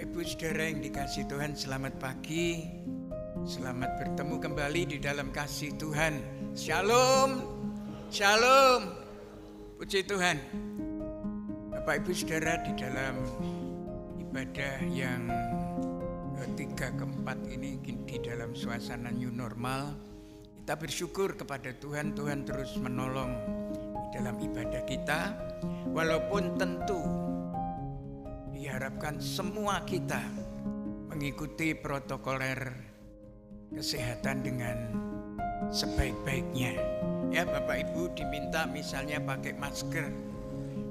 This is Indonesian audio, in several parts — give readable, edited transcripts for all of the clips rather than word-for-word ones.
Bapak Ibu Saudara yang dikasihi Tuhan, selamat pagi. Selamat bertemu kembali di dalam kasih Tuhan. Shalom. Shalom. Puji Tuhan. Bapak Ibu Saudara, di dalam ibadah yang ketiga keempat ini di dalam suasana new normal, kita bersyukur kepada Tuhan. Tuhan terus menolong di dalam ibadah kita, walaupun tentu diharapkan semua kita mengikuti protokoler kesehatan dengan sebaik-baiknya. Ya, Bapak Ibu diminta misalnya pakai masker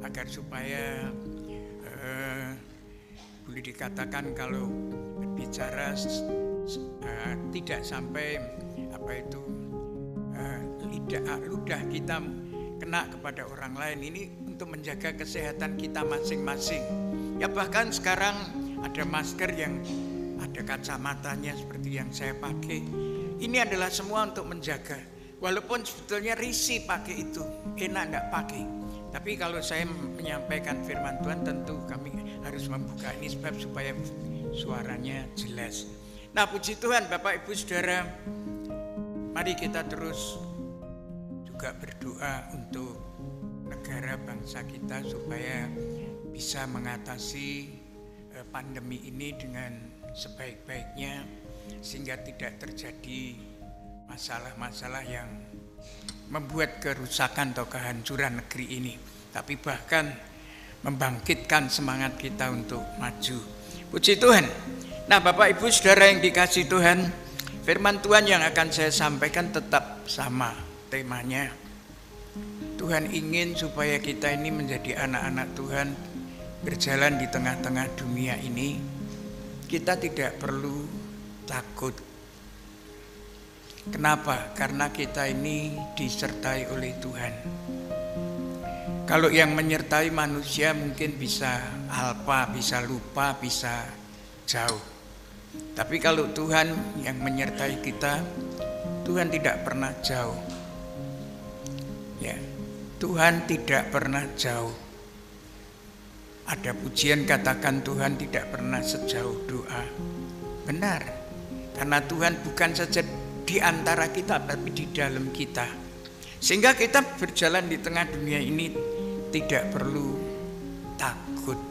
agar supaya boleh dikatakan kalau berbicara tidak sampai ludah kita kena kepada orang lain. Ini untuk menjaga kesehatan kita masing-masing. Ya, bahkan sekarang ada masker yang ada kacamatanya seperti yang saya pakai. Ini adalah semua untuk menjaga. Walaupun sebetulnya risih pakai itu, enak enggak pakai. Tapi kalau saya menyampaikan firman Tuhan, tentu kami harus membuka ini sebab supaya suaranya jelas. Nah, puji Tuhan Bapak Ibu Saudara, mari kita terus juga berdoa untuk negara bangsa kita supaya bisa mengatasi pandemi ini dengan sebaik-baiknya, sehingga tidak terjadi masalah-masalah yang membuat kerusakan atau kehancuran negeri ini, tapi bahkan membangkitkan semangat kita untuk maju. Puji Tuhan. Nah, Bapak Ibu Saudara yang dikasihi Tuhan, firman Tuhan yang akan saya sampaikan tetap sama temanya. Tuhan ingin supaya kita ini menjadi anak-anak Tuhan, berjalan di tengah-tengah dunia ini. Kita tidak perlu takut. Kenapa? Karena kita ini disertai oleh Tuhan. Kalau yang menyertai manusia mungkin bisa alpa, bisa lupa, bisa jauh. Tapi kalau Tuhan yang menyertai kita, Tuhan tidak pernah jauh. Ya, Tuhan tidak pernah jauh. Ada pujian katakan Tuhan tidak pernah sejauh doa. Benar, karena Tuhan bukan saja di antara kita, tapi di dalam kita. Sehingga kita berjalan di tengah dunia ini tidak perlu takut.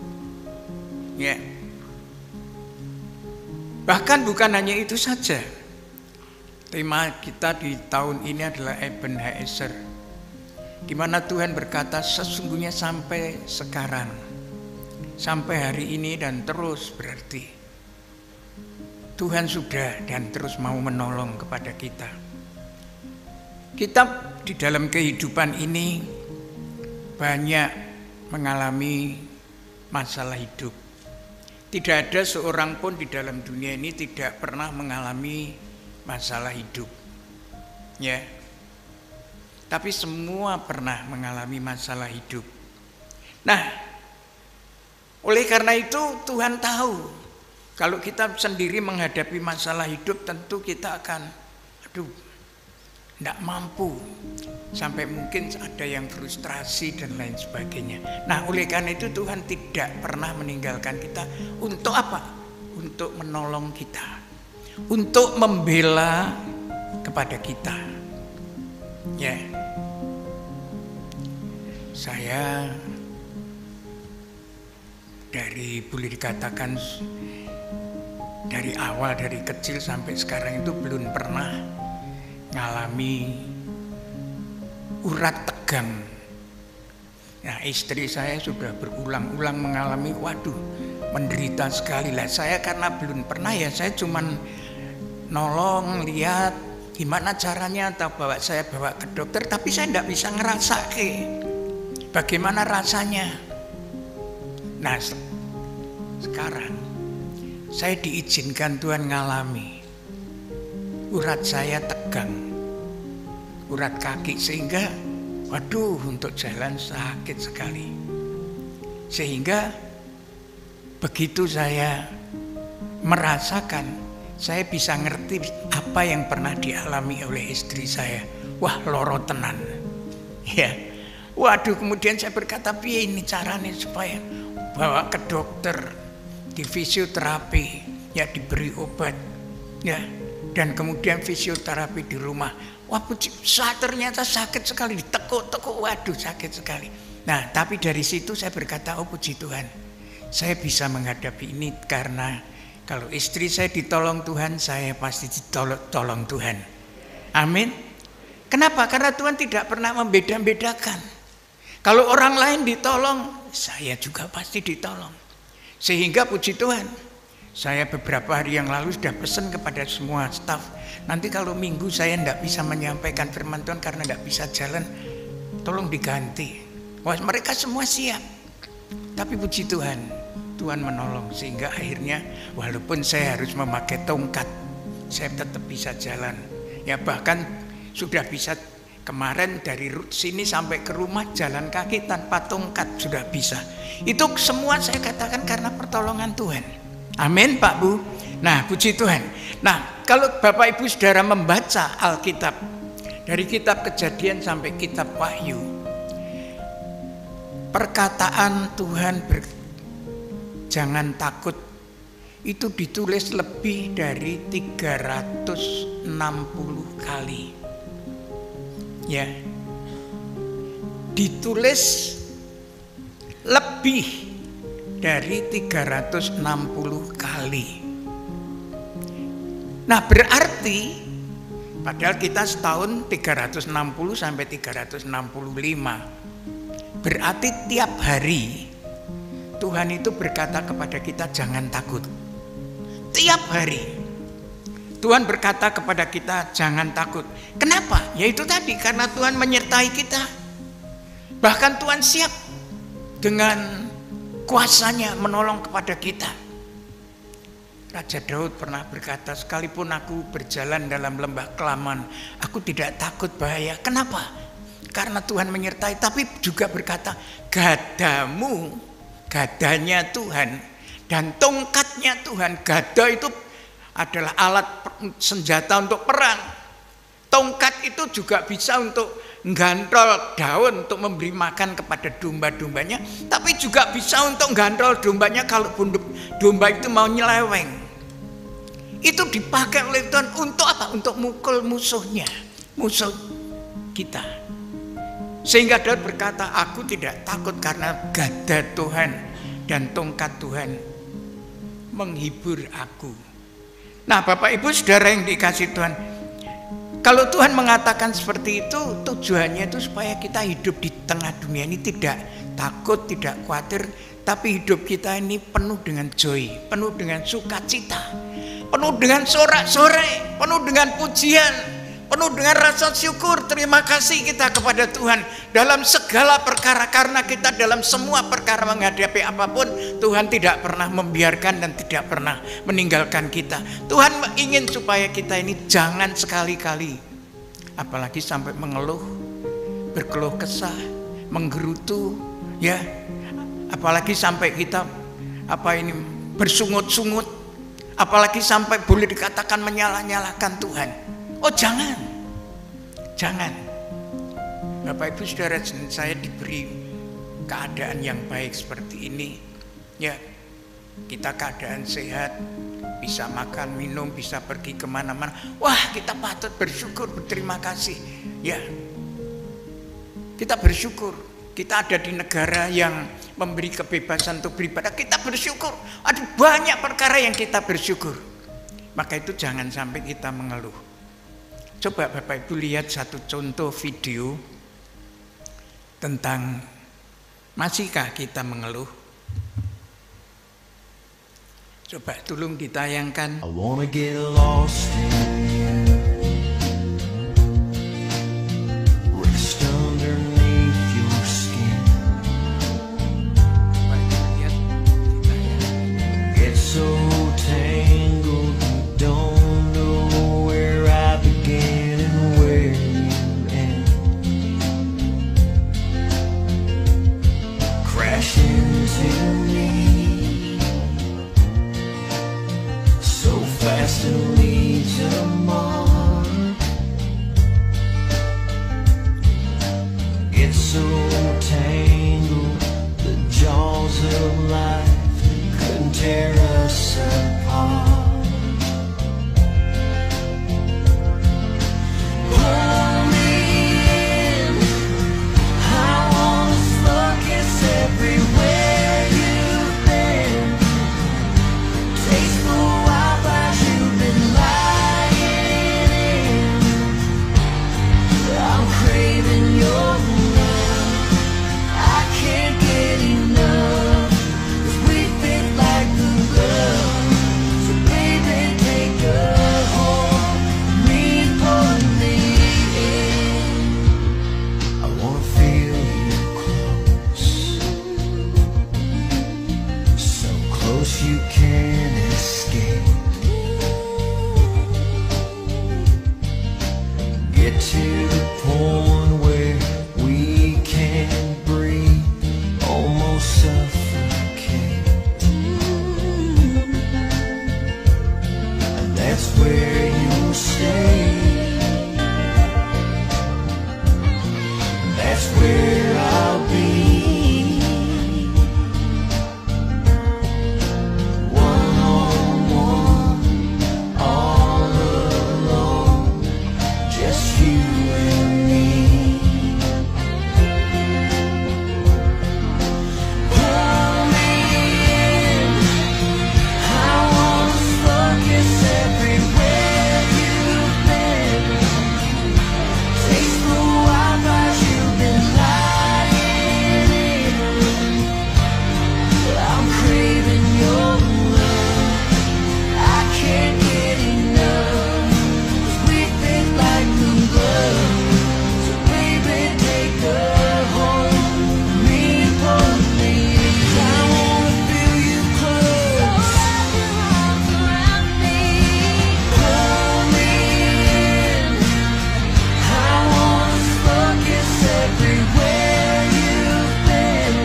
Ya. Bahkan bukan hanya itu saja. Tema kita di tahun ini adalah Ebenezer, di mana Tuhan berkata sesungguhnya sampai sekarang, sampai hari ini dan terus, berarti Tuhan sudah dan terus mau menolong kepada kita. Kita di dalam kehidupan ini banyak mengalami masalah hidup. Tidak ada seorang pun di dalam dunia ini tidak pernah mengalami masalah hidup. Ya. Tapi semua pernah mengalami masalah hidup. Nah, oleh karena itu Tuhan tahu kalau kita sendiri menghadapi masalah hidup, tentu kita akan tidak mampu, sampai mungkin ada yang frustrasi dan lain sebagainya. Nah, oleh karena itu Tuhan tidak pernah meninggalkan kita. Untuk apa? Untuk menolong kita, untuk membela kepada kita. Ya, saya boleh dikatakan dari awal, dari kecil sampai sekarang itu belum pernah ngalami urat tegang. Nah, istri saya sudah berulang-ulang mengalami, menderita sekali lah. Saya karena belum pernah, ya saya cuman nolong, lihat gimana caranya, atau saya bawa ke dokter, tapi saya tidak bisa ngerasain bagaimana rasanya. Nah, sekarang saya diizinkan Tuhan ngalami. Urat saya tegang, urat kaki, sehingga untuk jalan sakit sekali. Sehingga begitu saya merasakan, saya bisa ngerti apa yang pernah dialami oleh istri saya. Loro tenan. Ya. Kemudian saya berkata, piye ini caranya supaya bawa ke dokter. di fisioterapi, ya diberi obat, ya, dan kemudian fisioterapi di rumah. Wah, ternyata sakit sekali, ditekuk-tekuk, waduh sakit sekali. Nah, tapi dari situ saya berkata, oh puji Tuhan, saya bisa menghadapi ini karena kalau istri saya ditolong Tuhan, saya pasti ditolong Tuhan. Amin. Kenapa? Karena Tuhan tidak pernah membeda-bedakan. Kalau orang lain ditolong, saya juga pasti ditolong. Sehingga puji Tuhan, saya beberapa hari yang lalu sudah pesan kepada semua staf, nanti kalau minggu saya tidak bisa menyampaikan firman Tuhan karena tidak bisa jalan, tolong diganti. Wah, mereka semua siap. Tapi puji Tuhan, Tuhan menolong sehingga akhirnya walaupun saya harus memakai tongkat, saya tetap bisa jalan. Ya bahkan sudah bisa kemarin dari sini sampai ke rumah jalan kaki tanpa tongkat sudah bisa. Itu semua saya katakan karena pertolongan Tuhan. Amin Pak Bu. Nah puji Tuhan. Nah kalau Bapak Ibu Saudara membaca Alkitab dari kitab Kejadian sampai kitab Wahyu, perkataan Tuhan jangan takut itu ditulis lebih dari 360 kali. Ya. Ditulis lebih dari 360 kali. Nah, berarti padahal kita setahun 360 sampai 365. Berarti tiap hari Tuhan itu berkata kepada kita jangan takut. Tiap hari Tuhan berkata kepada kita jangan takut. Kenapa? Yaitu tadi karena Tuhan menyertai kita. Bahkan Tuhan siap dengan kuasanya menolong kepada kita. Raja Daud pernah berkata, sekalipun aku berjalan dalam lembah kelaman, aku tidak takut bahaya. Kenapa? Karena Tuhan menyertai. Tapi juga berkata, gadamu, gadanya Tuhan dan tongkatnya Tuhan. Gada itu adalah alat senjata untuk perang. Tongkat itu juga bisa untuk gantol daun untuk memberi makan kepada domba-dombanya, tapi juga bisa untuk gantol dombanya kalau domba itu mau nyeleweng. Itu dipakai oleh Tuhan untuk apa? Untuk mukul musuhnya, musuh kita. Sehingga Daud berkata, aku tidak takut karena gada Tuhan dan tongkat Tuhan menghibur aku. Nah Bapak Ibu Saudara yang dikasihi Tuhan, kalau Tuhan mengatakan seperti itu, tujuannya itu supaya kita hidup di tengah dunia ini tidak takut, tidak khawatir, tapi hidup kita ini penuh dengan joy, penuh dengan sukacita, penuh dengan sorak-sorai, penuh dengan pujian, penuh dengan rasa syukur. Terima kasih kita kepada Tuhan dalam segala perkara, karena kita dalam semua perkara menghadapi apapun, Tuhan tidak pernah membiarkan dan tidak pernah meninggalkan kita. Tuhan ingin supaya kita ini jangan sekali-kali, apalagi sampai mengeluh, berkeluh kesah, menggerutu, ya, apalagi sampai kita bersungut-sungut, apalagi sampai boleh dikatakan menyalah-nyalahkan Tuhan. Oh jangan. Bapak Ibu Saudara, saya diberi keadaan yang baik seperti ini. Ya, kita keadaan sehat, bisa makan, minum, bisa pergi kemana-mana. Wah, kita patut bersyukur, berterima kasih. Ya, kita bersyukur. Kita ada di negara yang memberi kebebasan untuk beribadah. Kita bersyukur. Ada banyak perkara yang kita bersyukur. Maka itu jangan sampai kita mengeluh. Coba Bapak Ibu lihat satu contoh video tentang masihkah kita mengeluh. Coba tolong ditayangkan. I wanna get lost in you. Rest underneath your skin. Get so tangled you don't know where I begin and where you end. Crash into me so fast and lead to the mark. Get so tangled, the jaws of life couldn't tear us us apart. Pull me in, I wanna focus everywhere you've been. Taste the wildfires you've been lying in. I'm craving your love, I can't get enough, 'cause we fit like the glove. So baby, take a hold of me and pull me in. I wanna feel you close, so close you can't escape. Get to the point where we can't breathe, almost suffocate. And that's where you'll stay. That's where I'll be. One on one, all alone, just you and me. Pull me in, I wanna focus everywhere you've been. Taste the wildfires you've been lying in. I'm craving your love, I can't get enough, 'cause we fit like the glove. So baby, take a hold of me and pull me in. I wanna feel you close, pull me in. I wanna focus everywhere you've been.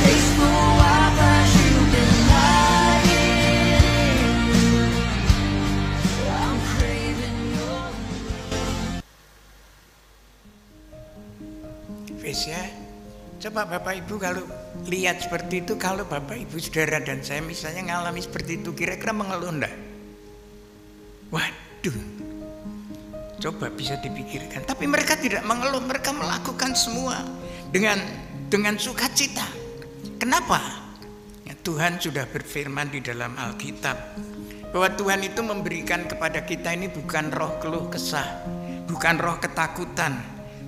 Taste the wildfires you've been lying in. I'm craving your Wis ya. Coba Bapak Ibu kalau lihat seperti itu, kalau Bapak Ibu saudara dan saya misalnya ngalami seperti itu, kira-kira mengeluh enggak? Waduh, coba bisa dipikirkan. Tapi mereka tidak mengeluh, mereka melakukan semua dengan sukacita. Kenapa? Ya, Tuhan sudah berfirman di dalam Alkitab bahwa Tuhan itu memberikan kepada kita ini bukan roh keluh kesah, bukan roh ketakutan,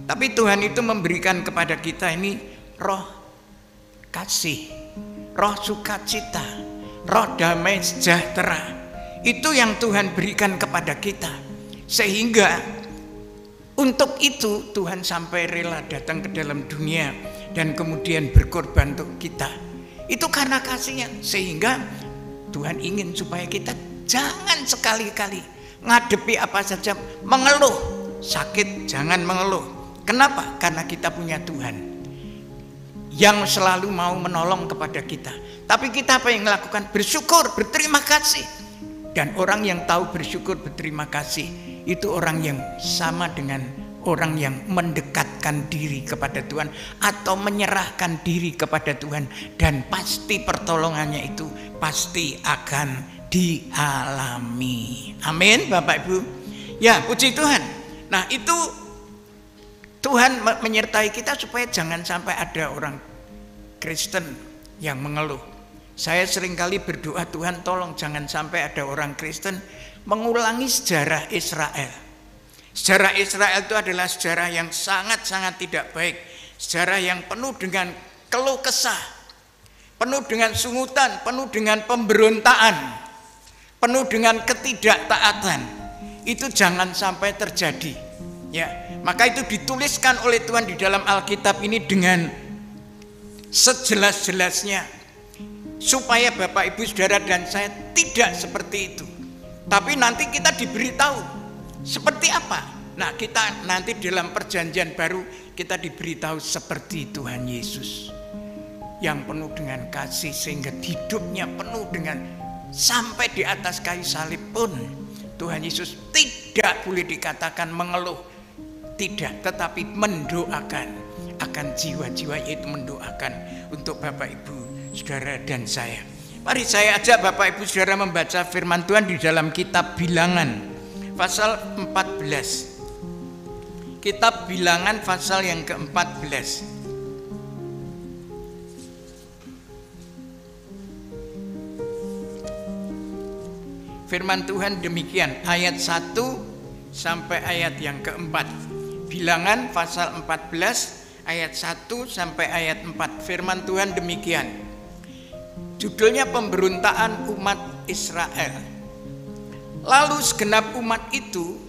tapi Tuhan itu memberikan kepada kita ini roh kasih, roh sukacita, roh damai sejahtera. Itu yang Tuhan berikan kepada kita. Sehingga untuk itu Tuhan sampai rela datang ke dalam dunia dan kemudian berkorban untuk kita. Itu karena kasihnya. Sehingga Tuhan ingin supaya kita jangan sekali-kali ngadepi apa saja mengeluh. Sakit jangan mengeluh. Kenapa? Karena kita punya Tuhan yang selalu mau menolong kepada kita. Tapi kita apa yang melakukan? Bersyukur, berterima kasih. Dan orang yang tahu bersyukur, berterima kasih, itu orang yang sama dengan orang yang mendekatkan diri kepada Tuhan atau menyerahkan diri kepada Tuhan, dan pasti pertolongannya itu pasti akan dialami. Amin Bapak Ibu. Ya, puji Tuhan. Nah, itu Tuhan menyertai kita supaya jangan sampai ada orang Kristen yang mengeluh. Saya seringkali berdoa, Tuhan tolong jangan sampai ada orang Kristen mengulangi sejarah Israel. Sejarah Israel itu adalah sejarah yang sangat-sangat tidak baik. Sejarah yang penuh dengan keluh kesah, penuh dengan sungutan, penuh dengan pemberontakan, penuh dengan ketidaktaatan. Itu jangan sampai terjadi. Ya, maka itu dituliskan oleh Tuhan di dalam Alkitab ini dengan sejelas-jelasnya, supaya Bapak Ibu Saudara dan saya tidak seperti itu. Tapi nanti kita diberitahu seperti apa. Nah, kita nanti dalam perjanjian baru kita diberitahu seperti Tuhan Yesus yang penuh dengan kasih, sehingga hidupnya penuh dengan, sampai di atas kayu salib pun Tuhan Yesus tidak boleh dikatakan mengeluh. Tidak, tetapi mendoakan akan jiwa-jiwa, yaitu mendoakan untuk Bapak Ibu Saudara dan saya. Mari saya ajak Bapak Ibu Saudara membaca firman Tuhan di dalam kitab Bilangan pasal 14. Kitab Bilangan pasal yang ke-14. Firman Tuhan demikian, ayat 1 sampai ayat yang ke-4. Bilangan pasal 14 ayat 1 sampai ayat 4. Firman Tuhan demikian. Judulnya pemberontakan umat Israel. Lalu segenap umat itu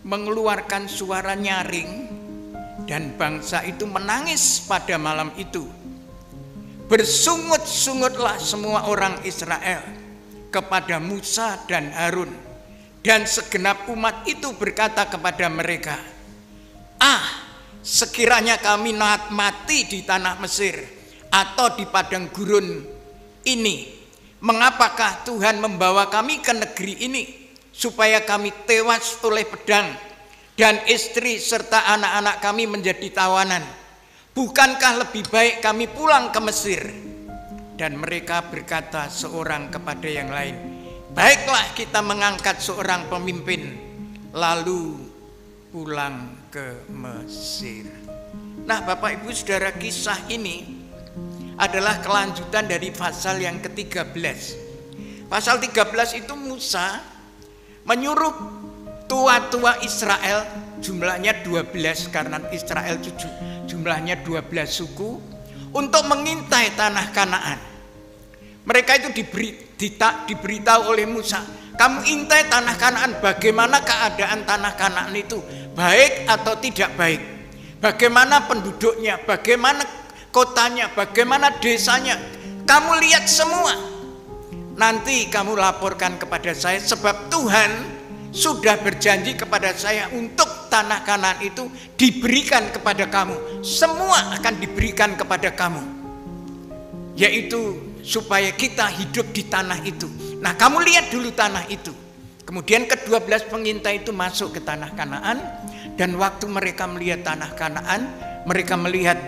mengeluarkan suara nyaring, dan bangsa itu menangis pada malam itu. Bersungut-sungutlah semua orang Israel kepada Musa dan Harun, dan segenap umat itu berkata kepada mereka, sekiranya kami mati di tanah Mesir atau di padang gurun ini, mengapakah Tuhan membawa kami ke negeri ini supaya kami tewas oleh pedang dan istri serta anak-anak kami menjadi tawanan? Bukankah lebih baik kami pulang ke Mesir? Dan mereka berkata seorang kepada yang lain, baiklah kita mengangkat seorang pemimpin lalu pulang ke Mesir. Nah, Bapak Ibu Saudara, kisah ini adalah kelanjutan dari pasal yang ke-13. Pasal 13 itu Musa menyuruh tua-tua Israel, jumlahnya 12 karena Israel jumlahnya 12 suku, untuk mengintai tanah Kanaan. Mereka itu diberitahu oleh Musa, kamu intai tanah Kanaan, bagaimana keadaan tanah Kanaan itu, baik atau tidak baik, bagaimana penduduknya, bagaimana kotanya, bagaimana desanya, kamu lihat semua. Nanti kamu laporkan kepada saya, sebab Tuhan sudah berjanji kepada saya untuk tanah Kanaan itu diberikan kepada kamu. Semua akan diberikan kepada kamu, yaitu supaya kita hidup di tanah itu. Nah, kamu lihat dulu tanah itu. Kemudian ke-12 pengintai itu masuk ke tanah Kanaan, dan waktu mereka melihat tanah Kanaan, mereka melihat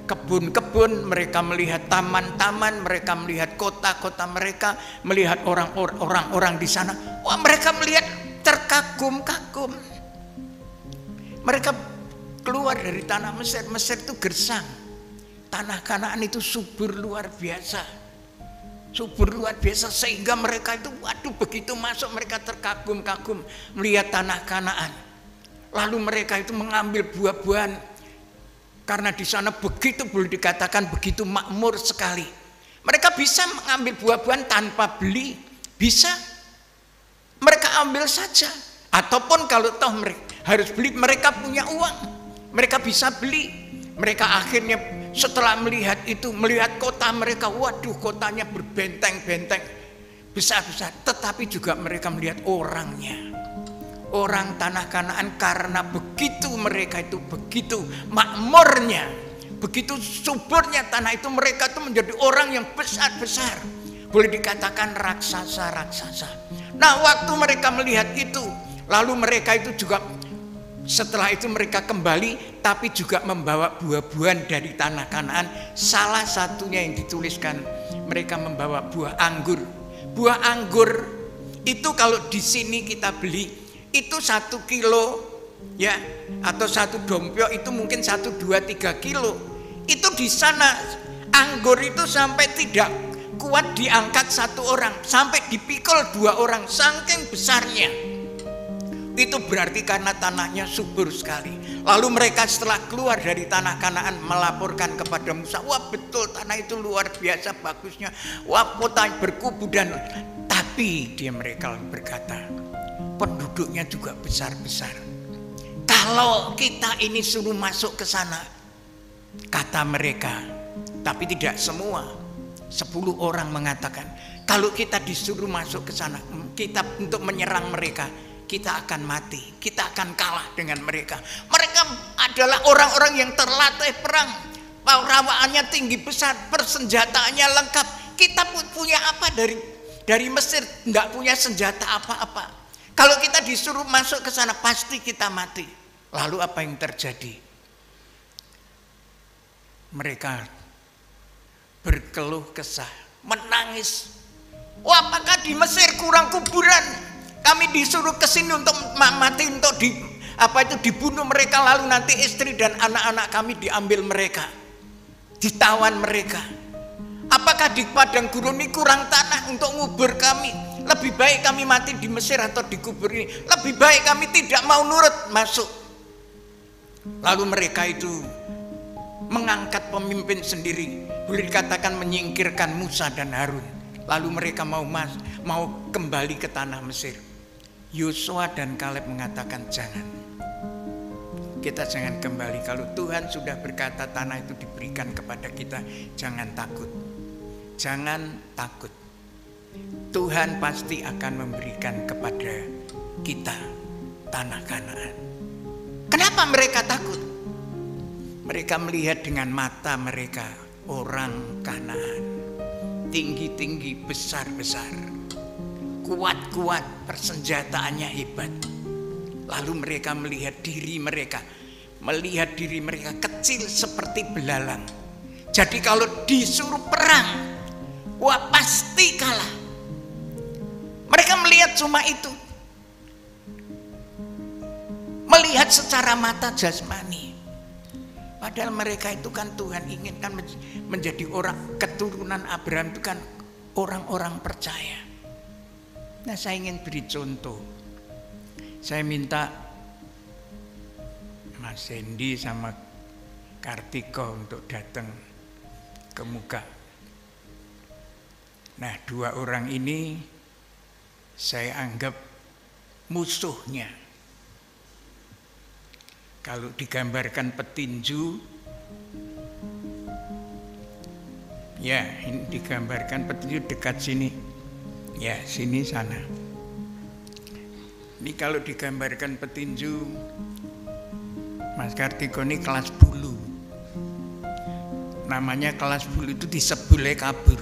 kebun-kebun, mereka melihat taman-taman, mereka melihat kota-kota mereka, melihat orang-orang di sana. Wah, mereka melihat terkagum-kagum. Mereka keluar dari tanah Mesir. Mesir itu gersang. Tanah Kanaan itu subur luar biasa. Subur luar biasa sehingga mereka itu, waduh, begitu masuk mereka terkagum-kagum melihat tanah Kanaan. Lalu mereka itu mengambil buah-buahan. Karena di sana begitu, boleh dikatakan begitu makmur sekali. Mereka bisa mengambil buah-buahan tanpa beli, bisa. Mereka ambil saja. Ataupun kalau toh mereka harus beli, mereka punya uang, mereka bisa beli. Mereka akhirnya setelah melihat itu, melihat kota mereka, waduh, kotanya berbenteng-benteng, besar-besar. Tetapi juga mereka melihat orangnya. Orang tanah Kanaan, karena begitu mereka itu begitu makmurnya, begitu suburnya tanah itu, mereka itu menjadi orang yang besar-besar, boleh dikatakan raksasa-raksasa. Nah, waktu mereka melihat itu, lalu mereka itu juga setelah itu mereka kembali, tapi juga membawa buah-buahan dari tanah Kanaan. Salah satunya yang dituliskan, mereka membawa buah anggur. Buah anggur itu kalau di sini kita beli itu 1 kilo ya, atau 1 dompio itu mungkin 1, 2, 3 kilo. Itu di sana anggur itu sampai tidak kuat diangkat 1 orang, sampai dipikul 2 orang, saking besarnya. Itu berarti karena tanahnya subur sekali. Lalu mereka setelah keluar dari tanah Kanaan melaporkan kepada Musa, wah, betul tanah itu luar biasa bagusnya, wah, kota berkubu, dan tapi mereka berkata, penduduknya juga besar-besar. Kalau kita ini suruh masuk ke sana, kata mereka, tapi tidak semua. 10 orang mengatakan, kalau kita disuruh masuk ke sana, kita untuk menyerang mereka, kita akan mati, kita akan kalah dengan mereka. Mereka adalah orang-orang yang terlatih perang, perawaannya tinggi besar, persenjataannya lengkap. Kita punya apa dari Mesir? Enggak punya senjata apa-apa. Kalau kita disuruh masuk ke sana, pasti kita mati. Lalu apa yang terjadi? Mereka berkeluh kesah. menangis. Wah, apakah di Mesir kurang kuburan? Kami disuruh ke sini untuk mati, untuk dibunuh mereka, lalu nanti istri dan anak-anak kami diambil mereka, ditawan mereka. Apakah di padang gurun ini kurang tanah untuk ngubur kami? Lebih baik kami mati di Mesir atau dikubur ini. Lebih baik kami tidak mau nurut masuk. Lalu mereka itu mengangkat pemimpin sendiri, boleh dikatakan menyingkirkan Musa dan Harun. Lalu mereka mau kembali ke tanah Mesir. Yosua dan Kaleb mengatakan jangan. Kita jangan kembali. Kalau Tuhan sudah berkata tanah itu diberikan kepada kita, jangan takut. Jangan takut. Tuhan pasti akan memberikan kepada kita tanah Kanaan. Kenapa mereka takut? Mereka melihat dengan mata mereka orang Kanaan, tinggi-tinggi, besar-besar, kuat-kuat, persenjataannya hebat. Lalu mereka melihat diri mereka kecil seperti belalang. Jadi kalau disuruh perang, wah pasti kalah. Mereka melihat cuma itu, melihat secara mata jasmani. Padahal mereka itu kan Tuhan inginkan menjadi orang keturunan Abraham, itu kan orang-orang percaya. Nah, saya ingin beri contoh. Saya minta Mas Hendy sama Kartiko untuk datang ke Muka. Nah, dua orang ini saya anggap musuhnya. Kalau digambarkan petinju, ya ini digambarkan petinju dekat sini, ya sini sana. Ini kalau digambarkan petinju, Mas Kartiko ini kelas bulu. Namanya kelas bulu itu disebule kabur.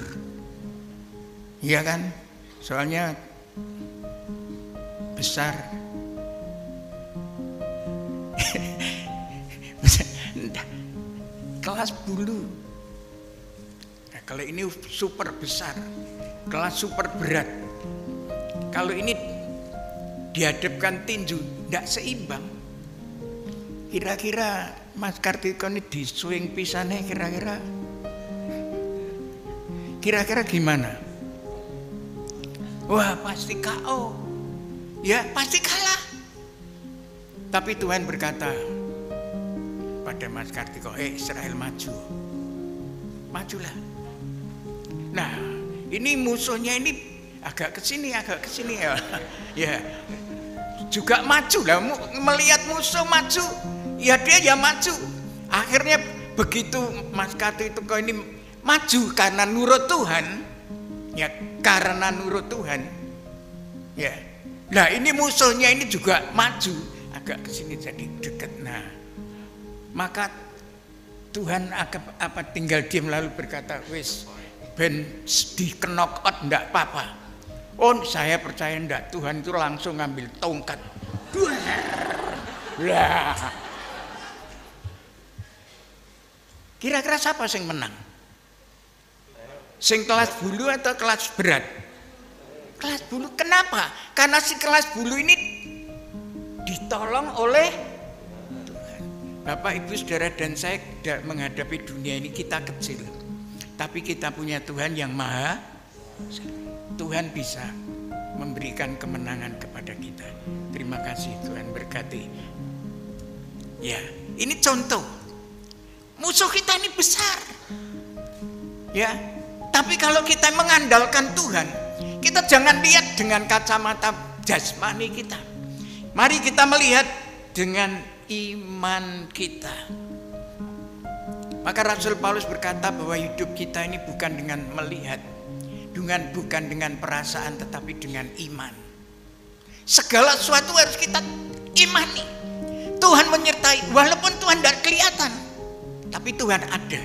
Iya kan? Soalnya besar. Kelas bulu. Nah, kalau ini super besar, kelas super berat. Kalau ini dihadapkan tinju, tidak seimbang. Kira-kira Mas Kartiko ini di swing pisannya kira-kira gimana? Wah pasti KO, ya pasti kalah. Tapi Tuhan berkata pada Mas Kartiko, Israel majulah. Nah ini musuhnya ini agak kesini ya, ya juga maju lah. Melihat musuh maju, ya dia ya maju. Akhirnya begitu Mas Kartiko itu ini maju karena nurut Tuhan, ya karena nurut Tuhan, ya. Nah ini musuhnya ini juga maju, agak kesini jadi dekat. Nah maka Tuhan tinggal diam lalu berkata, wis ben di knock out ndak apa-apa. Oh saya percaya ndak, Tuhan itu langsung ngambil tongkat. Lah. Kira-kira siapa yang menang? Sing kelas bulu atau kelas berat? Kelas bulu. Kenapa? Karena si kelas bulu ini ditolong oleh Tuhan. Bapak, Ibu, Saudara dan saya menghadapi dunia ini kita kecil. Tapi kita punya Tuhan yang maha. Tuhan bisa memberikan kemenangan kepada kita. Terima kasih, Tuhan berkati. Ya, ini contoh. Musuh kita ini besar. Ya, tapi kalau kita mengandalkan Tuhan, kita jangan lihat dengan kacamata jasmani kita. Mari kita melihat dengan iman kita. Maka Rasul Paulus berkata bahwa hidup kita ini bukan dengan melihat, bukan dengan perasaan, tetapi dengan iman. Segala sesuatu harus kita imani. Tuhan menyertai, walaupun Tuhan tidak kelihatan, tapi Tuhan ada.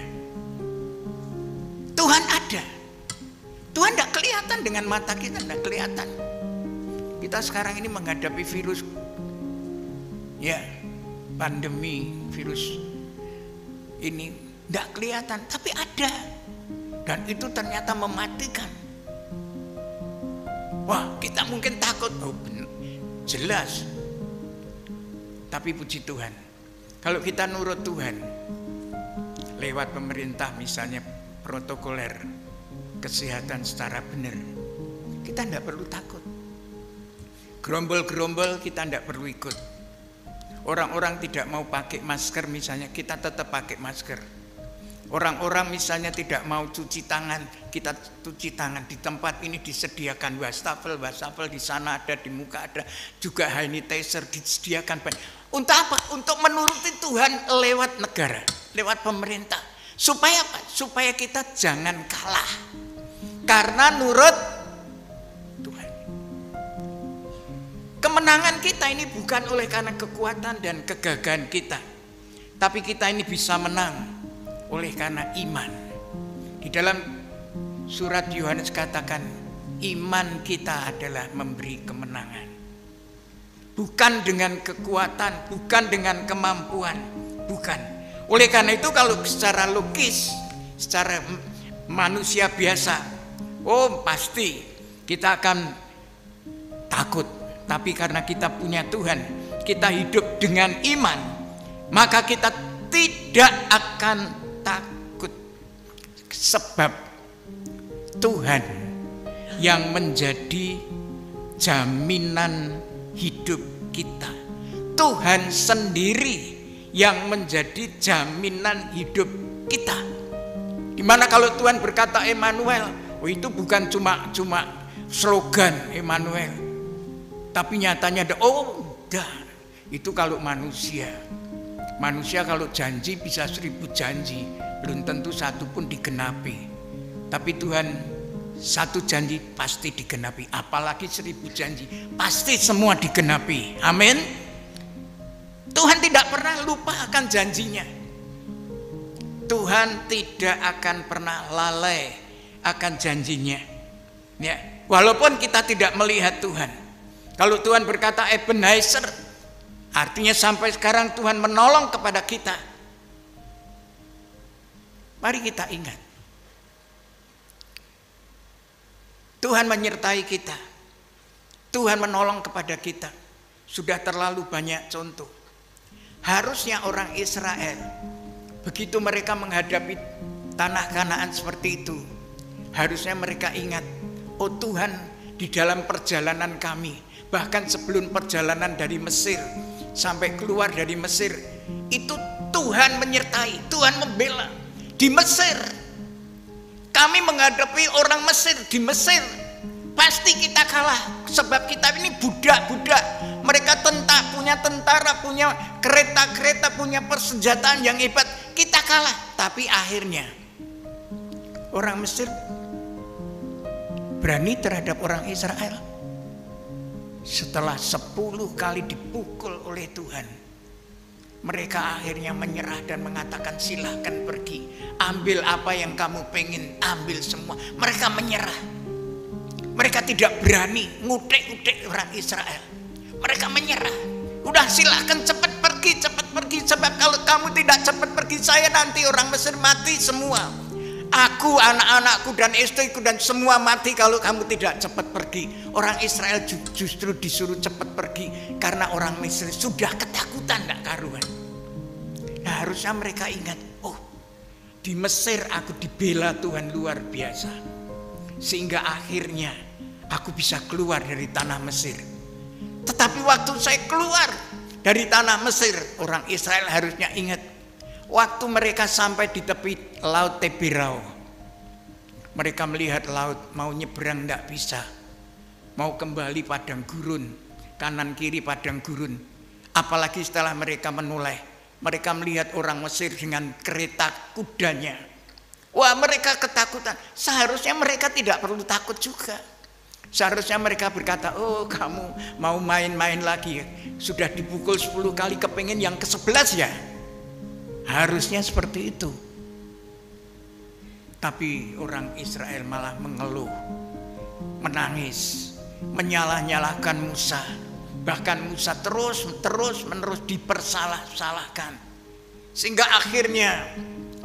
Tuhan ada. Tuhan tidak kelihatan dengan mata kita, tidak kelihatan. Kita sekarang ini menghadapi virus, ya, pandemi virus ini tidak kelihatan, tapi ada. Dan itu ternyata mematikan. Wah, kita mungkin takut. Oh, jelas. Tapi puji Tuhan, kalau kita nurut Tuhan lewat pemerintah misalnya protokoler kesehatan secara benar, kita tidak perlu takut. Gerombol-gerombol kita tidak perlu ikut. Orang-orang tidak mau pakai masker misalnya, kita tetap pakai masker. Orang-orang misalnya tidak mau cuci tangan, kita cuci tangan. Di tempat ini disediakan wastafel di sana ada, di muka ada, juga sanitizer disediakan. Untuk apa? Untuk menuruti Tuhan lewat negara, lewat pemerintah. Supaya apa? Supaya kita jangan kalah. Karena nurut Tuhan. Kemenangan kita ini bukan oleh karena kekuatan dan kegagahan kita, tapi kita ini bisa menang oleh karena iman. Di dalam surat Yohanes katakan, iman kita adalah memberi kemenangan. Bukan dengan kekuatan, bukan dengan kemampuan, bukan. Oleh karena itu kalau secara logis, secara manusia biasa, oh pasti kita akan takut. Tapi karena kita punya Tuhan, kita hidup dengan iman, maka kita tidak akan takut. Sebab Tuhan yang menjadi jaminan hidup kita. Tuhan sendiri yang menjadi jaminan hidup kita. Dimana kalau Tuhan berkata Emmanuel, oh itu bukan cuma slogan Emmanuel, tapi nyatanya ada. Oh dah, itu kalau manusia kalau janji bisa 1000 janji, belum tentu satu pun digenapi. Tapi Tuhan satu janji pasti digenapi, apalagi 1000 janji pasti semua digenapi. Amin. Tuhan tidak pernah lupa akan janjinya. Tuhan tidak akan pernah lalai akan janjinya. Ya, walaupun kita tidak melihat Tuhan. Kalau Tuhan berkata Ebenezer, artinya sampai sekarang Tuhan menolong kepada kita. Mari kita ingat, Tuhan menyertai kita, Tuhan menolong kepada kita. Sudah terlalu banyak contoh. Harusnya orang Israel, begitu mereka menghadapi tanah Kanaan seperti itu, harusnya mereka ingat, oh Tuhan di dalam perjalanan kami, bahkan sebelum perjalanan dari Mesir sampai keluar dari Mesir, itu Tuhan menyertai, Tuhan membela. Di Mesir kami menghadapi orang Mesir, di Mesir pasti kita kalah, sebab kita ini budak-budak. Mereka punya tentara, punya kereta-kereta, punya persenjataan yang hebat. Kita kalah, tapi akhirnya orang Mesir berani terhadap orang Israel. Setelah 10 kali dipukul oleh Tuhan, mereka akhirnya menyerah dan mengatakan silahkan pergi, ambil apa yang kamu pengen, ambil semua. Mereka menyerah. Mereka tidak berani ngutek-ngutek orang Israel. Mereka menyerah. Udah silahkan cepat pergi, sebab kalau kamu tidak cepat pergi, saya nanti orang Mesir mati semua. Aku, anak-anakku dan istriku dan semua mati kalau kamu tidak cepat pergi. Orang Israel justru disuruh cepat pergi karena orang Mesir sudah ketakutan tidak karuan. Nah, harusnya mereka ingat, oh di Mesir aku dibela Tuhan luar biasa, sehingga akhirnya aku bisa keluar dari tanah Mesir. Tetapi waktu saya keluar dari tanah Mesir, orang Israel harusnya ingat, waktu mereka sampai di tepi laut Teberau, mereka melihat laut, mau nyebrang tidak bisa, mau kembali padang gurun, kanan kiri padang gurun. Apalagi setelah mereka menoleh, mereka melihat orang Mesir dengan kereta kudanya. Wah, mereka ketakutan. Seharusnya mereka tidak perlu takut juga. Seharusnya mereka berkata, oh kamu mau main-main lagi ya? Sudah dipukul 10 kali, kepengen yang ke-11 ya? Harusnya seperti itu. Tapi orang Israel malah mengeluh, menangis, menyalah-nyalahkan Musa. Bahkan Musa terus-menerus dipersalah-salahkan. Sehingga akhirnya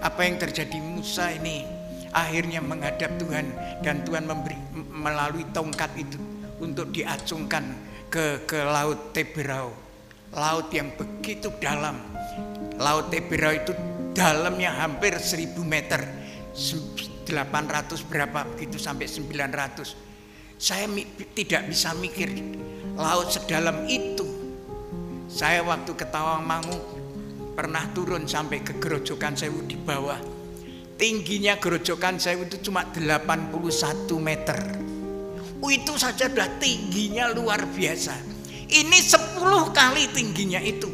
apa yang terjadi, Musa ini akhirnya menghadap Tuhan, dan Tuhan memberi melalui tongkat itu untuk diacungkan ke Laut Teberau, laut yang begitu dalam. Laut Teberau itu dalamnya hampir 1000 meter, 800 berapa begitu sampai 900. Saya tidak bisa mikir laut sedalam itu. Saya waktu ke Tawangmangu pernah turun sampai ke Grojogan Sewu di bawah. Tingginya Grojogan Sewu itu cuma 81 meter. Itu saja sudah tingginya luar biasa. Ini 10 kali tingginya itu.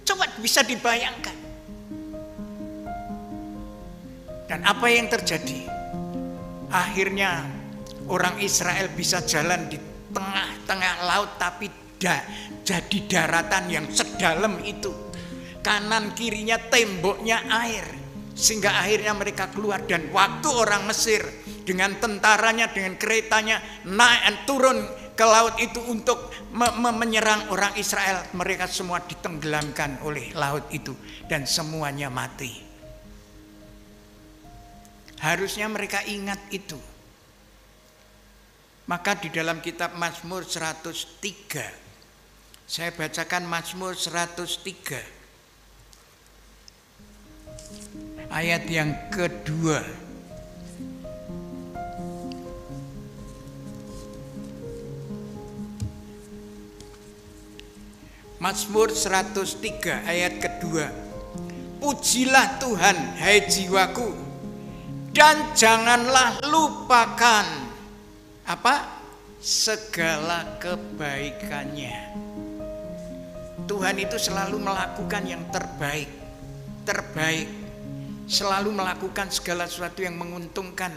Coba bisa dibayangkan. Dan apa yang terjadi? Akhirnya orang Israel bisa jalan di tengah-tengah laut, tapi jadi daratan yang sedalam itu. Kanan kirinya temboknya air, sehingga akhirnya mereka keluar. Dan waktu orang Mesir dengan tentaranya, dengan keretanya naik turun ke laut itu untuk menyerang orang Israel, mereka semua ditenggelamkan oleh laut itu dan semuanya mati. Harusnya mereka ingat itu. Maka di dalam kitab Mazmur 103, saya bacakan Mazmur 103 ayat yang kedua. Mazmur 103 ayat kedua. Pujilah Tuhan, hai jiwaku, dan janganlah lupakan apa? Segala kebaikannya. Tuhan itu selalu melakukan yang terbaik. Terbaik. Selalu melakukan segala sesuatu yang menguntungkan,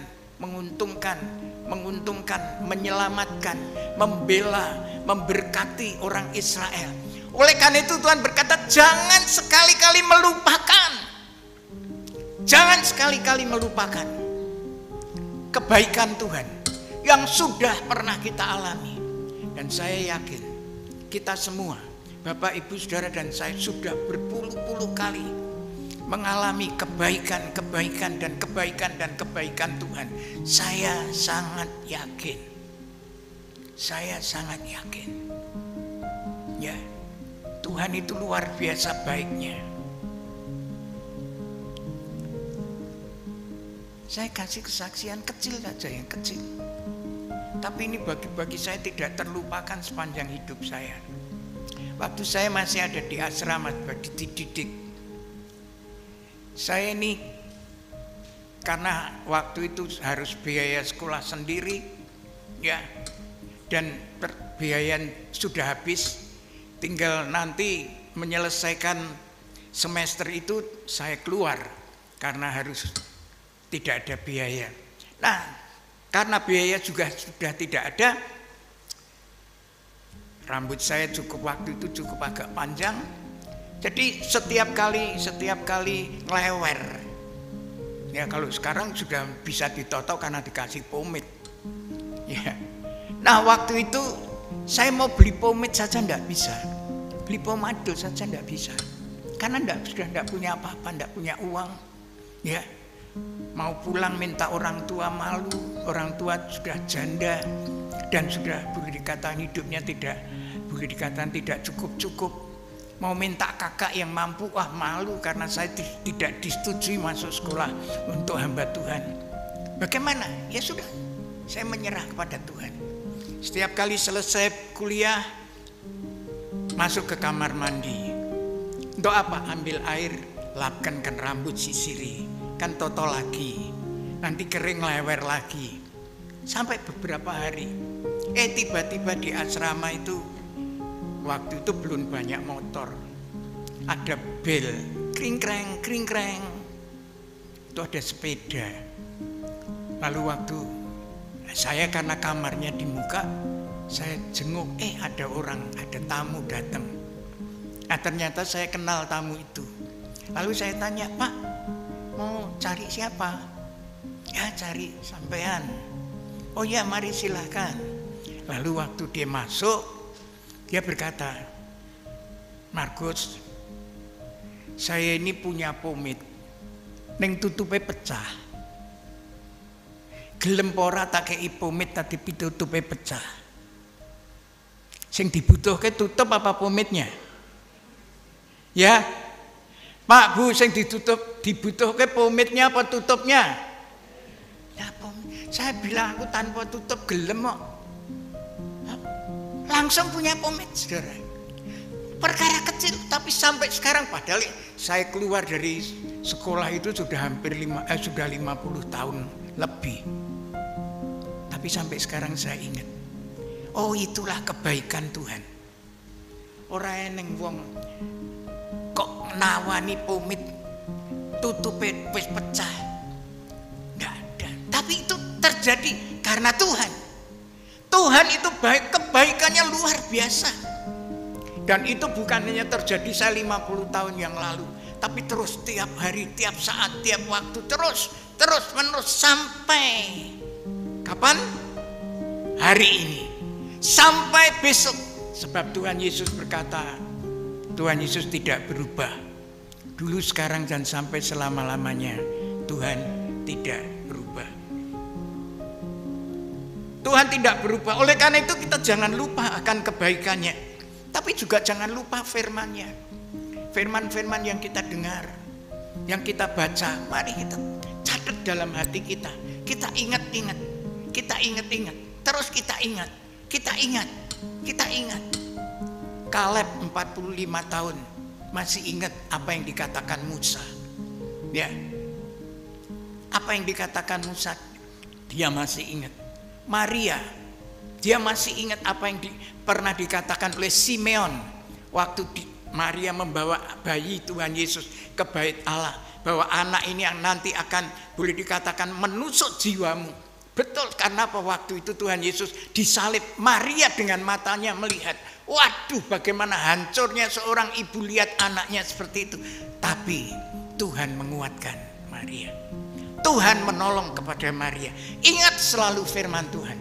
menyelamatkan, membela, memberkati orang Israel. Oleh karena itu Tuhan berkata, jangan sekali-kali melupakan. Jangan sekali-kali melupakan kebaikan Tuhan yang sudah pernah kita alami. Dan saya yakin kita semua, Bapak, Ibu, Saudara, dan saya sudah berpuluh-puluh kali mengalami kebaikan Tuhan. Saya sangat yakin. Ya, Tuhan itu luar biasa baiknya. Saya kasih kesaksian kecil saja, yang kecil. Tapi ini bagi saya tidak terlupakan sepanjang hidup saya. Waktu saya masih ada di asrama, dididik. Saya ini karena waktu itu harus biaya sekolah sendiri, ya, dan biaya sudah habis. Tinggal nanti menyelesaikan semester itu saya keluar karena harus tidak ada biaya. Nah, karena biaya juga sudah tidak ada, rambut saya waktu itu cukup agak panjang. Jadi setiap kali ngelewer. Ya, kalau sekarang sudah bisa ditotok karena dikasih pomade. Ya. Nah, waktu itu saya mau beli pomade saja enggak bisa. Beli pomade saja enggak bisa. Karena sudah enggak punya apa-apa, enggak punya uang. Ya. Mau pulang minta orang tua malu, orang tua sudah janda dan sudah boleh dikatakan hidupnya tidak cukup. Mau minta kakak yang mampu, malu karena saya tidak disetujui masuk sekolah untuk hamba Tuhan. Bagaimana? Ya sudah, saya menyerah kepada Tuhan. Setiap kali selesai kuliah, masuk ke kamar mandi. Untuk apa? Ambil air, lapkan rambut, sisiri, kan toto lagi, nanti kering lewer lagi, sampai beberapa hari. Tiba-tiba di asrama itu, waktu itu belum banyak motor, ada bel, kring-kreng, itu ada sepeda. Lalu waktu saya karena kamarnya di muka, saya jenguk, ada tamu datang. Nah, ternyata saya kenal tamu itu. Lalu saya tanya, Pak, mau cari siapa? Ya, cari sampean. Oh ya, mari silahkan. Lalu waktu dia masuk, dia berkata, Markus, saya ini punya pomade. ning tutupe pecah. Gelem ora tak kei pomit tadi tutupe pecah. Sing dibutuhke tutup apa pomitnya? Ya. Pak Bu, sing dibutuhke pomitnya apa tutupnya? Ya pomit. Saya bilang aku tanpa tutup gelem kok. Langsung punya pomit, saudara. Perkara kecil tapi sampai sekarang, padahal saya keluar dari sekolah itu sudah hampir 50 tahun lebih. Tapi sampai sekarang saya ingat, oh itulah kebaikan Tuhan. Ora eneng wong kok nawani pomit tutupe wis pecah. Enggak ada. Tapi itu terjadi karena Tuhan. Tuhan itu baik, kebaikannya luar biasa. Dan itu bukan hanya terjadi saya 50 tahun yang lalu, tapi terus tiap hari, tiap saat, tiap waktu, terus menerus sampai kapan? Hari ini, sampai besok. Sebab Tuhan Yesus berkata, Tuhan Yesus tidak berubah. Dulu, sekarang, dan sampai selama-lamanya. Tuhan tidak berubah. Tuhan tidak berubah. Oleh karena itu kita jangan lupa akan kebaikannya. Tapi juga jangan lupa firman-Nya. Firman-firman yang kita dengar, yang kita baca, mari kita catat dalam hati kita. Kita ingat-ingat. Kita ingat-ingat. Terus kita ingat. Kita ingat. Kita ingat. Kaleb 45 tahun masih ingat apa yang dikatakan Musa. Ya. Apa yang dikatakan Musa, dia masih ingat. Maria, dia masih ingat apa yang pernah dikatakan oleh Simeon waktu Maria membawa bayi Tuhan Yesus ke bait Allah, bahwa anak ini yang nanti akan boleh dikatakan menusuk jiwamu. Betul, karena apa? Waktu itu Tuhan Yesus disalib, Maria dengan matanya melihat, waduh bagaimana hancurnya seorang ibu lihat anaknya seperti itu. Tapi Tuhan menguatkan Maria, Tuhan menolong kepada Maria. Ingat selalu firman Tuhan.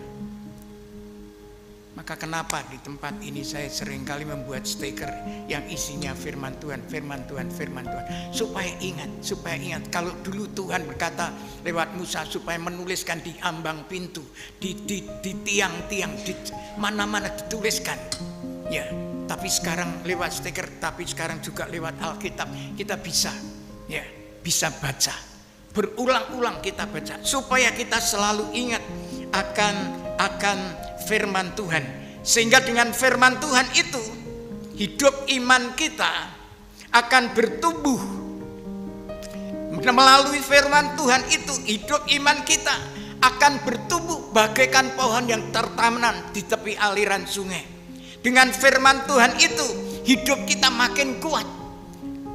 Maka kenapa di tempat ini saya seringkali membuat stiker yang isinya firman Tuhan, firman Tuhan, firman Tuhan. Supaya ingat. Kalau dulu Tuhan berkata lewat Musa supaya menuliskan di ambang pintu, di tiang-tiang, di mana-mana dituliskan. Ya, tapi sekarang lewat stiker, tapi sekarang juga lewat Alkitab kita bisa baca. Berulang-ulang kita baca supaya kita selalu ingat akan firman Tuhan, sehingga dengan firman Tuhan itu hidup iman kita akan bertumbuh. Melalui firman Tuhan itu hidup iman kita akan bertumbuh bagaikan pohon yang tertanam di tepi aliran sungai. Dengan firman Tuhan itu hidup kita makin kuat.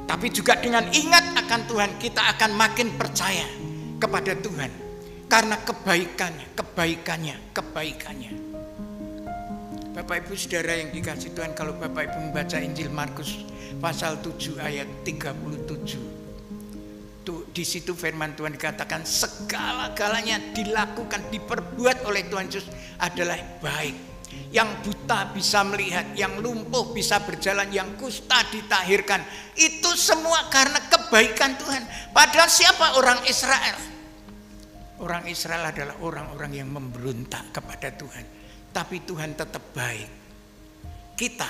Tapi juga dengan ingat akan Tuhan, kita akan makin percaya kepada Tuhan karena kebaikannya. Bapak Ibu Saudara yang dikasihi Tuhan, kalau Bapak Ibu membaca Injil Markus pasal 7 ayat 37, di situ firman Tuhan dikatakan segala-galanya dilakukan, diperbuat oleh Tuhan Yesus adalah baik. Yang buta bisa melihat, yang lumpuh bisa berjalan, yang kusta ditahirkan. Itu semua karena kebaikan Tuhan. Padahal siapa orang Israel? Orang Israel adalah orang-orang yang memberontak kepada Tuhan. Tapi Tuhan tetap baik. Kita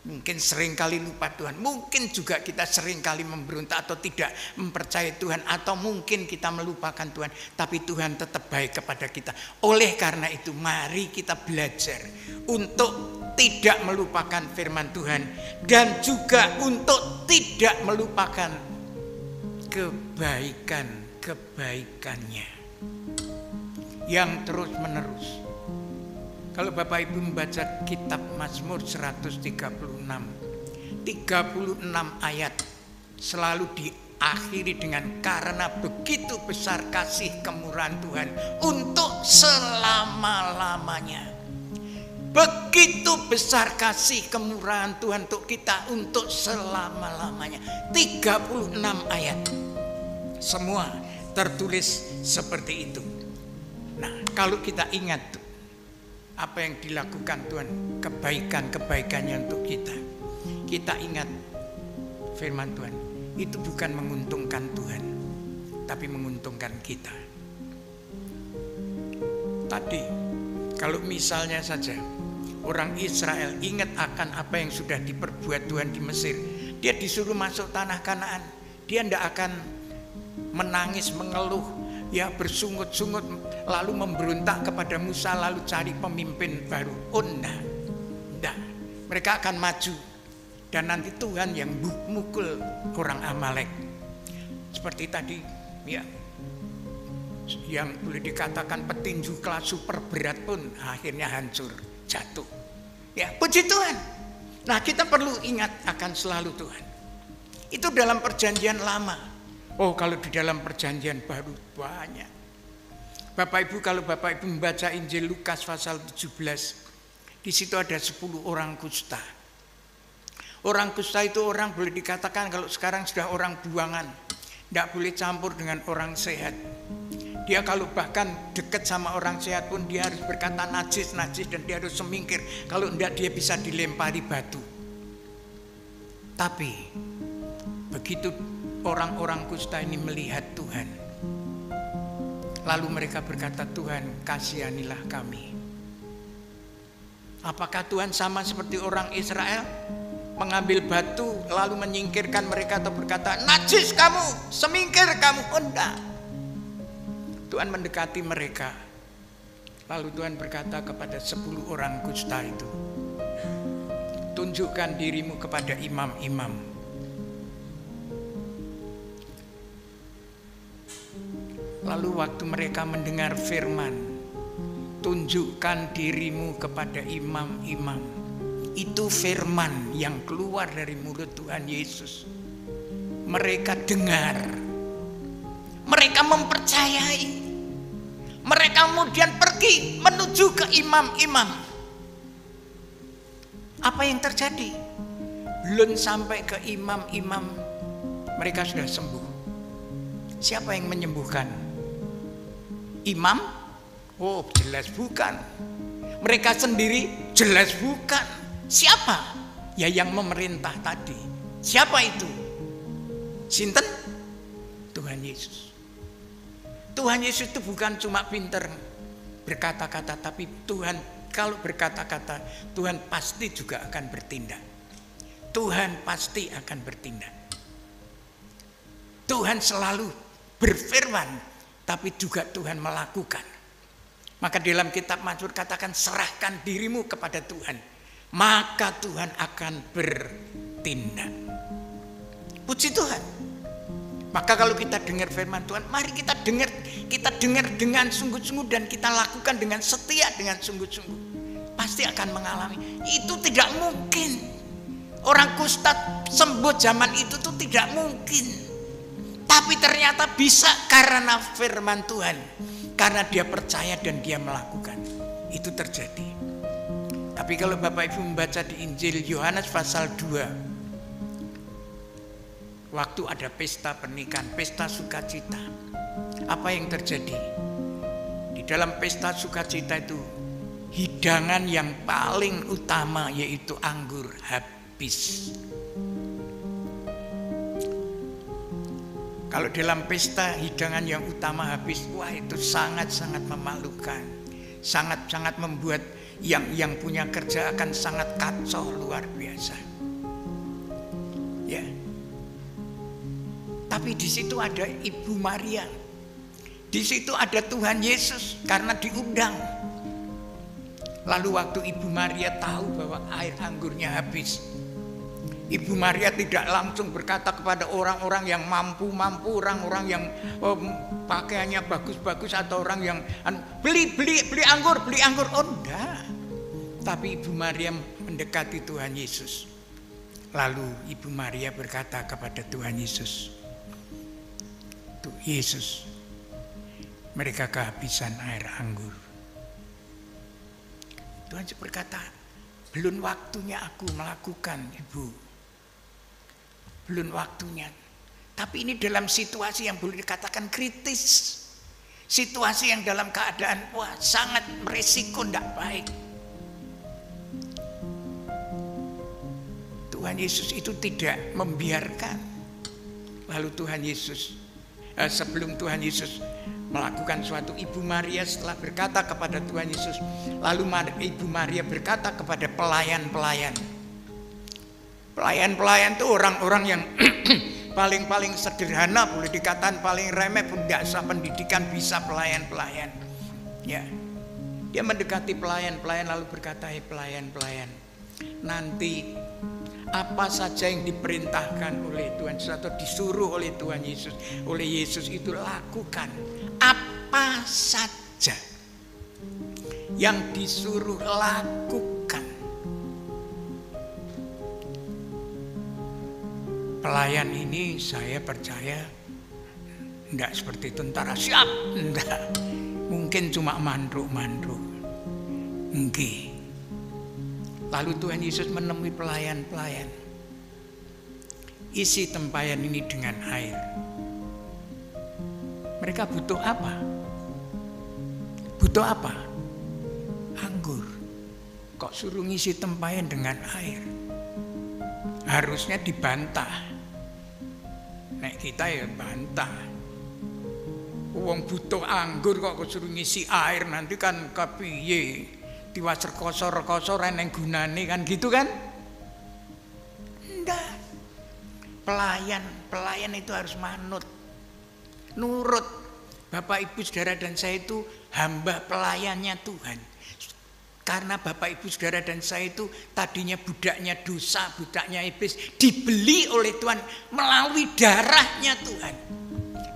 mungkin seringkali lupa Tuhan, mungkin juga kita seringkali memberontak atau tidak mempercayai Tuhan, atau mungkin kita melupakan Tuhan, tapi Tuhan tetap baik kepada kita. Oleh karena itu mari kita belajar untuk tidak melupakan firman Tuhan, dan juga untuk tidak melupakan kebaikannya yang terus menerus. Kalau Bapak Ibu membaca kitab Mazmur 136, 36 ayat selalu diakhiri dengan karena begitu besar kasih kemurahan Tuhan untuk selama-lamanya. Begitu besar kasih kemurahan Tuhan untuk kita untuk selama-lamanya. 36 ayat semua tertulis seperti itu. Nah, kalau kita ingat apa yang dilakukan Tuhan, kebaikannya untuk kita, kita ingat firman Tuhan, itu bukan menguntungkan Tuhan, tapi menguntungkan kita. Tadi kalau misalnya saja orang Israel ingat akan apa yang sudah diperbuat Tuhan di Mesir, dia disuruh masuk tanah Kanaan, dia tidak akan menangis, mengeluh, ya bersungut-sungut lalu memberontak kepada Musa lalu cari pemimpin baru. Oh enggak. Mereka akan maju dan nanti Tuhan yang mukul orang Amalek. Seperti tadi ya, yang boleh dikatakan petinju kelas super berat pun akhirnya hancur, jatuh. Ya, puji Tuhan. Nah, kita perlu ingat akan selalu Tuhan. Itu dalam perjanjian lama. Oh, kalau di dalam perjanjian baru banyak. Bapak Ibu, kalau Bapak Ibu membaca Injil Lukas pasal 17, di situ ada 10 orang kusta. Orang kusta itu orang boleh dikatakan kalau sekarang sudah orang buangan. Tidak boleh campur dengan orang sehat. Dia kalau bahkan dekat sama orang sehat pun dia harus berkata najis dan dia harus semingkir. Kalau tidak dia bisa dilempari batu. Tapi begitu orang-orang kusta ini melihat Tuhan, lalu mereka berkata, Tuhan kasihanilah kami. Apakah Tuhan sama seperti orang Israel? Mengambil batu lalu menyingkirkan mereka atau berkata, najis kamu, semingkir kamu. Oh enggak. Tuhan mendekati mereka. Lalu Tuhan berkata kepada 10 orang kusta itu, tunjukkan dirimu kepada imam-imam. Lalu waktu mereka mendengar firman, tunjukkan dirimu kepada imam-imam, itu firman yang keluar dari mulut Tuhan Yesus. Mereka dengar, mereka mempercayai, mereka kemudian pergi menuju ke imam-imam. Apa yang terjadi? Belum sampai ke imam-imam, mereka sudah sembuh. Siapa yang menyembuhkan? Imam? Oh, jelas bukan. Mereka sendiri? Jelas bukan. Siapa? Ya yang memerintah tadi. Siapa itu? Sinten? Tuhan Yesus. Tuhan Yesus itu bukan cuma pinter berkata-kata, tapi Tuhan kalau berkata-kata, Tuhan pasti juga akan bertindak. Tuhan pasti akan bertindak. Tuhan selalu berfirman, tapi juga Tuhan melakukan. Maka dalam kitab Mazmur katakan, serahkan dirimu kepada Tuhan, maka Tuhan akan bertindak. Puji Tuhan. Maka kalau kita dengar firman Tuhan, mari kita dengar dengan sungguh-sungguh dan kita lakukan dengan setia, dengan sungguh-sungguh. Pasti akan mengalami. Itu tidak mungkin. Orang kusta sembuh zaman itu tuh tidak mungkin. Tapi ternyata bisa karena firman Tuhan. Karena dia percaya dan dia melakukan. Itu terjadi. Tapi kalau Bapak Ibu membaca di Injil Yohanes pasal 2, waktu ada pesta pernikahan, pesta sukacita, apa yang terjadi? Di dalam pesta sukacita itu, hidangan yang paling utama yaitu anggur habis. Kalau dalam pesta hidangan yang utama habis, wah itu sangat-sangat memalukan, sangat-sangat membuat yang punya kerja akan sangat kacau luar biasa. Ya. Tapi di situ ada Ibu Maria, di situ ada Tuhan Yesus karena diundang. Lalu waktu Ibu Maria tahu bahwa air anggurnya habis, Ibu Maria tidak langsung berkata kepada orang-orang yang mampu-mampu, orang-orang yang pakaiannya bagus-bagus atau orang yang beli anggur, oh enggak. Tapi Ibu Maria mendekati Tuhan Yesus. Lalu Ibu Maria berkata kepada Tuhan Yesus, Tuh Yesus, mereka kehabisan air anggur. Tuhan berkata, belum waktunya aku melakukan, Ibu. Belum waktunya. Tapi ini dalam situasi yang boleh dikatakan kritis. Situasi yang dalam keadaan sangat berisiko, tidak baik. Tuhan Yesus itu tidak membiarkan. Lalu Tuhan Yesus sebelum Tuhan Yesus melakukan suatu, Ibu Maria setelah berkata kepada Tuhan Yesus, lalu Ibu Maria berkata kepada pelayan-pelayan. Pelayan-pelayan itu orang-orang yang paling sederhana, boleh dikatakan paling remeh pun tidak usah pendidikan, bisa pelayan-pelayan. Ya, dia mendekati pelayan-pelayan lalu berkata, "Hai pelayan-pelayan, nanti apa saja yang diperintahkan oleh Tuhan Yesus atau disuruh oleh Tuhan Yesus, oleh Yesus itu lakukan. Apa saja yang disuruh lakukan." Pelayan ini saya percaya enggak seperti tentara siap, enggak. Mungkin cuma mandruk-mandruk. Nggih. Lalu Tuhan Yesus menemui pelayan-pelayan. Isi tempayan ini dengan air. Mereka butuh apa? Butuh apa? Anggur. Kok suruh ngisi tempayan dengan air? Harusnya dibantah. Nek kita ya bantah. Wong butuh anggur kok suruh ngisi air, nanti kan kepiye? Tiwas rekoso-rekoso reneng gunane kan gitu kan? Enggak. Pelayan itu harus manut, nurut. Bapak Ibu Saudara dan saya itu hamba pelayannya Tuhan. Karena Bapak Ibu Saudara dan saya itu tadinya budaknya dosa, budaknya iblis, dibeli oleh Tuhan melalui darahnya Tuhan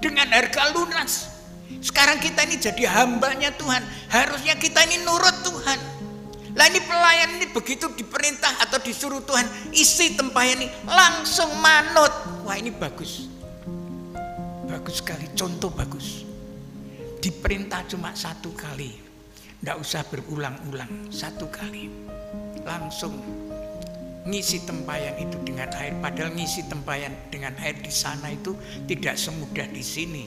dengan harga lunas. Sekarang kita ini jadi hambanya Tuhan, harusnya kita ini nurut Tuhan. Lah ini pelayan ini begitu diperintah atau disuruh Tuhan isi tempayan ini langsung manut. Wah, ini bagus, bagus sekali, contoh bagus. Diperintah cuma satu kali. Tidak usah berulang-ulang, satu kali langsung ngisi tempayan itu dengan air. Padahal ngisi tempayan dengan air di sana itu tidak semudah di sini.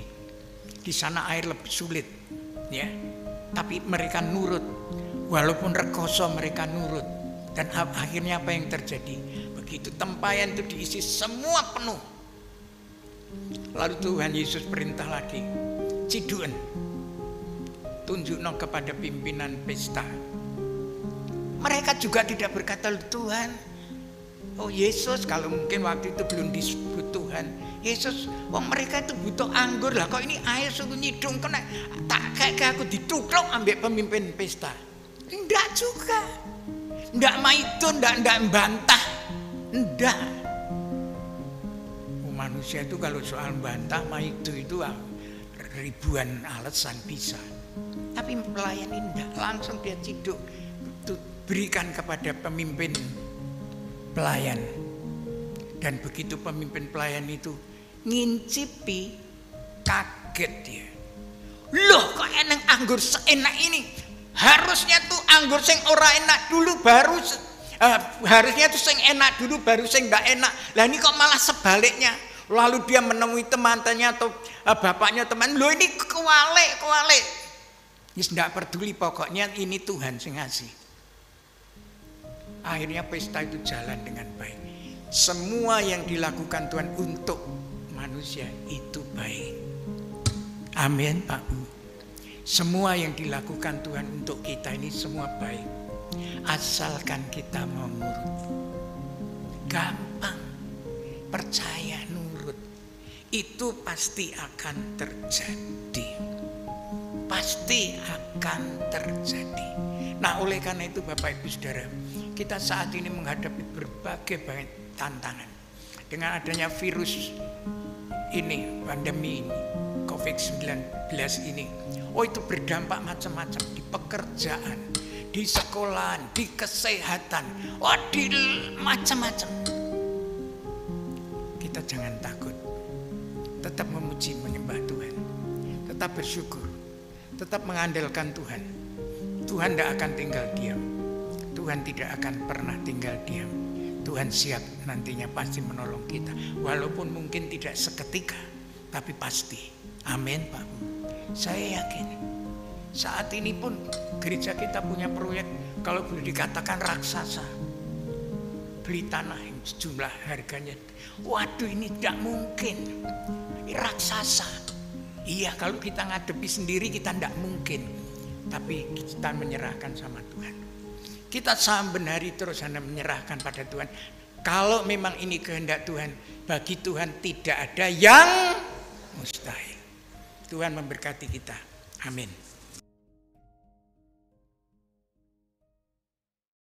Di sana air lebih sulit, ya. Tapi mereka nurut, walaupun rekoso mereka nurut. Dan akhirnya apa yang terjadi? Begitu tempayan itu diisi semua penuh. Lalu Tuhan Yesus perintah lagi, ciduen. Tunjukno kepada pimpinan pesta. Mereka juga tidak berkata, "Tuhan, oh Yesus," kalau mungkin waktu itu belum disebut Tuhan. "Yesus, wong mereka itu butuh anggur lah, kok ini air suruh nyidung kena tak kayak aku ditukluk ambek pemimpin pesta." Enggak juga. Enggak maidun, enggak bantah. Enggak. Manusia itu kalau soal bantah maidu itu ribuan alasan bisa. Tapi pelayan ini tidak, langsung dia ciduk, berikan kepada pemimpin pelayan. Dan begitu pemimpin pelayan itu ngincipi, kaget dia. Loh, kok enak anggur seenak ini? Harusnya tuh anggur sing ora enak dulu baru harusnya tuh sing enak dulu baru sing nggak enak. Lah ini kok malah sebaliknya. Lalu dia menemui teman-temannya atau bapaknya teman, "Loh, ini kewalik." Yes, tidak peduli, pokoknya ini Tuhan sing ngasih. Akhirnya pesta itu jalan dengan baik. Semua yang dilakukan Tuhan untuk manusia itu baik. Amin, Pak Bu. Semua yang dilakukan Tuhan untuk kita ini semua baik. Asalkan kita mau nurut. Gampang. Percaya, nurut. Itu pasti akan terjadi. Pasti akan terjadi. Nah, oleh karena itu Bapak Ibu Saudara, kita saat ini menghadapi berbagai tantangan. Dengan adanya virus ini, pandemi ini, COVID-19 ini, oh itu berdampak macam-macam di pekerjaan, di sekolahan, di kesehatan, di macam-macam. Kita jangan takut, tetap memuji menyembah Tuhan, tetap bersyukur, tetap mengandalkan Tuhan. Tuhan tidak akan tinggal diam. Tuhan tidak akan pernah tinggal diam. Tuhan siap nantinya pasti menolong kita. Walaupun mungkin tidak seketika, tapi pasti. Amin, Pak. Saya yakin. Saat ini pun gereja kita punya proyek, kalau boleh dikatakan raksasa. Beli tanah yang sejumlah harganya, waduh ini tidak mungkin. Ini raksasa. Iya, kalau kita ngadepi sendiri kita tidak mungkin. Tapi kita menyerahkan sama Tuhan. Kita saben hari terus hanya menyerahkan pada Tuhan. Kalau memang ini kehendak Tuhan, bagi Tuhan tidak ada yang mustahil. Tuhan memberkati kita. Amin.